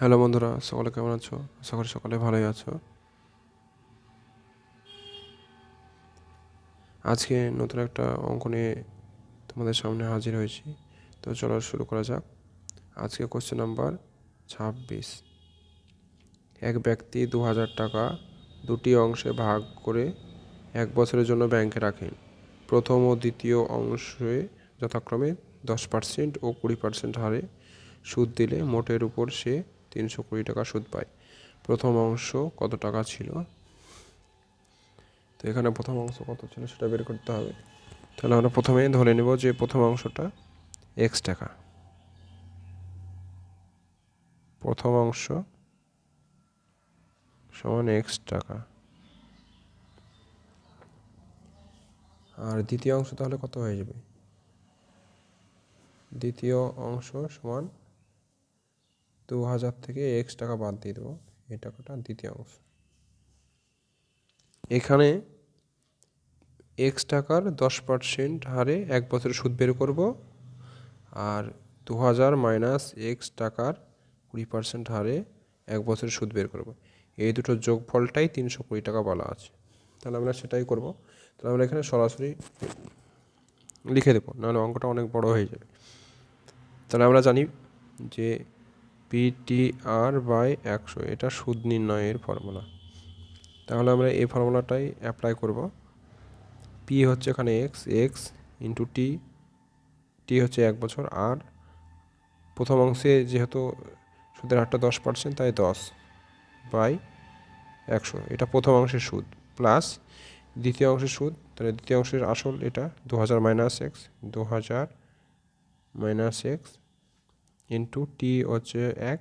Hello বন্ধুরা, সকলে কেমন আছো? আশা করি সকলে ভালোই আছো। আজকে নতুন একটা অঙ্ক নিয়ে তোমাদের সামনে হাজির হয়েছি। তো চলো শুরু করা যাক। আজকে কোশ্চেন নাম্বার 26। এক ব্যক্তি 2000 টাকা দুটি অংশে ভাগ করে 1 বছরের জন্য ব্যাংকে রাখেন। প্রথম ও দ্বিতীয় অংশে যথাক্রমে 10% ও 20% হারে সুদ দিলে মোটের উপর সে 320 টাকা সুদ পায়। প্রথম অংশ কত টাকা ছিল? তো এখানে প্রথম অংশ কত ছিল সেটা বের করতে হবে। তাহলে আমরা প্রথমেই ধরে নেব যে প্রথম অংশটা x টাকা। প্রথম অংশ সমান x টাকা। আর দ্বিতীয় অংশ তাহলে কত হয়ে যাবে? দ্বিতীয় অংশ সমান 2000 থেকে x টাকা বাদ দিয়ে দেবো, এই টাকাটা দ্বিতীয় অংশ। এখানে x টাকার 10% হারে 1 বছরের সুদ বের করব, আর 2000 মাইনাস x টাকার 20% হারে 1 বছরের সুদ বের করব। এই দুটোর যোগফলটাই 320 টাকা বলা আছে। তাহলে আমরা সেটাই করব। তাহলে আমরা এখানে সরাসরি লিখে দেবো, নাহলে অঙ্কটা অনেক বড় হয়ে যাবে। তাহলে আমরা জানি যে PTR/100 এটা সুদ নির্ণয়ের ফর্মুলা। তাহলে আমরা এই ফর্মুলাটাই অ্যাপ্লাই করব। P হচ্ছে এখানে x ইন্টু টি হচ্ছে 1 বছর, আর প্রথম অংশে যেহেতু সুদের হারটা 10%, তাই 10/100 এটা প্রথম অংশের সুদ, প্লাস দ্বিতীয় অংশের সুদ। তাহলে দ্বিতীয় অংশের আসল এটা 2000 মাইনাস এক্স ইন্টু টি হচ্ছে 1,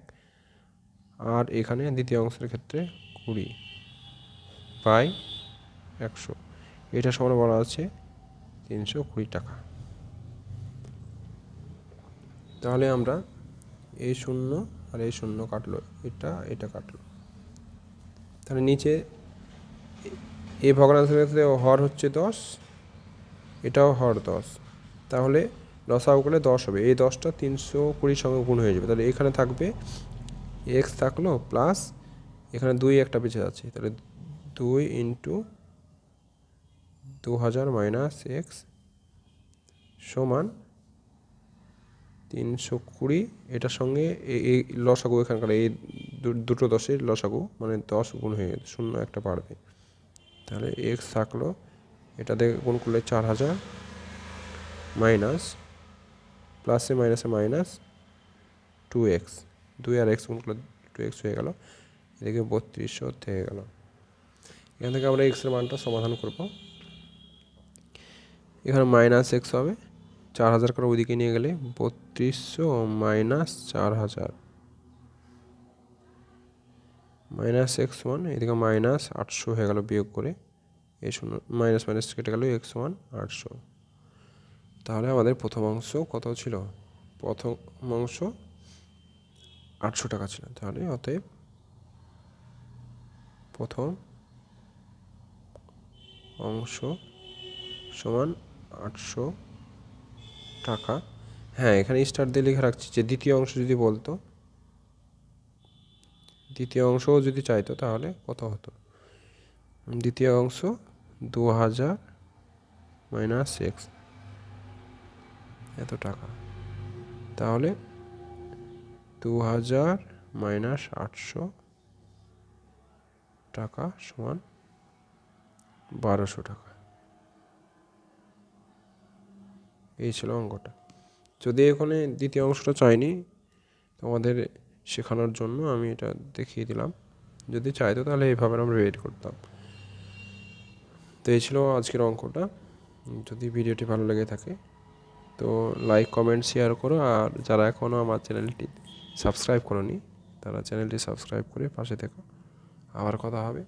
আর এখানে দ্বিতীয় অংশের ক্ষেত্রে 20/100, এটা সমান বলা আছে 320 টাকা। তাহলে আমরা এই শূন্য আর এই শূন্য কাটলো, এটা কাটলো। তাহলে নিচে এই ভগ্নাংশের ক্ষেত্রে হর হচ্ছে 10, এটাও হর 10। তাহলে লসাগু করলে 10 হবে। এই 10টা 320 সঙ্গে গুণ হয়ে যাবে। তাহলে এখানে থাকবে x থাকলো, প্লাস এখানে 2 একটা বেঁচে যাচ্ছে। তাহলে 2 ইন্টু 2000 মাইনাস এক্স সমান 320। এটার সঙ্গে এই লসাগু এখানকার এই দুটো 10-এর লসাগু, মানে 10 গুণ হয়ে গেছে, শূন্য একটা বাড়বে। তাহলে এক্স থাকলো, এটাতে গুণ করলে 4000 মাইনাস প্লাসে মাইনাসে মাইনাস 2x, 2 আর x গুণ করলে 2x হয়ে গেল। এদিকে 3200 থেকে গেল। এখান থেকে আমরা এক্সের মানটা সমাধান করব। এখানে মাইনাস এক্স হবে, 4000 করে ওইদিকে নিয়ে গেলে 3200 মাইনাস 4000 মাইনাস এক্স ওয়ান, এদিকে মাইনাস 800 হয়ে গেল বিয়োগ করে। এই শূন্য মাইনাস মাইনাস কেটে গেল, এক্স ওয়ান 800। তাহলে আমাদের প্রথম অংশ কত ছিল? প্রথম অংশ 800 টাকা ছিল। তাহলে অতএব প্রথম অংশ সমান 800 টাকা। হ্যাঁ, এখানে স্টার দিয়ে লিখে রাখছি যে দ্বিতীয় অংশ যদি বলতো, দ্বিতীয় অংশও যদি চাইতো তাহলে কত হতো? দ্বিতীয় অংশ 2000 মাইনাস এক্স এত টাকা। তাহলে 2000 মাইনাস 800 টাকা সমান 1200 টাকা। এই ছিল অঙ্কটা। যদি এখানে দ্বিতীয় অংশটা চাইনি, তোমাদের শেখানোর জন্য আমি এটা দেখিয়ে দিলাম। যদি চাইতো তাহলে এইভাবে আমরা ওয়েট করতাম। তো এই ছিল আজকের অঙ্কটা। যদি ভিডিওটি ভালো লেগে থাকে তো লাইক, কমেন্ট, শেয়ার করো। আর যারা এখনও আমার চ্যানেলটি সাবস্ক্রাইব করোনি, তারা চ্যানেলটি সাবস্ক্রাইব করে পাশে থেকো। আবার কথা হবে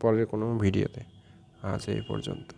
পরের কোনো ভিডিওতে। আজ এই পর্যন্ত।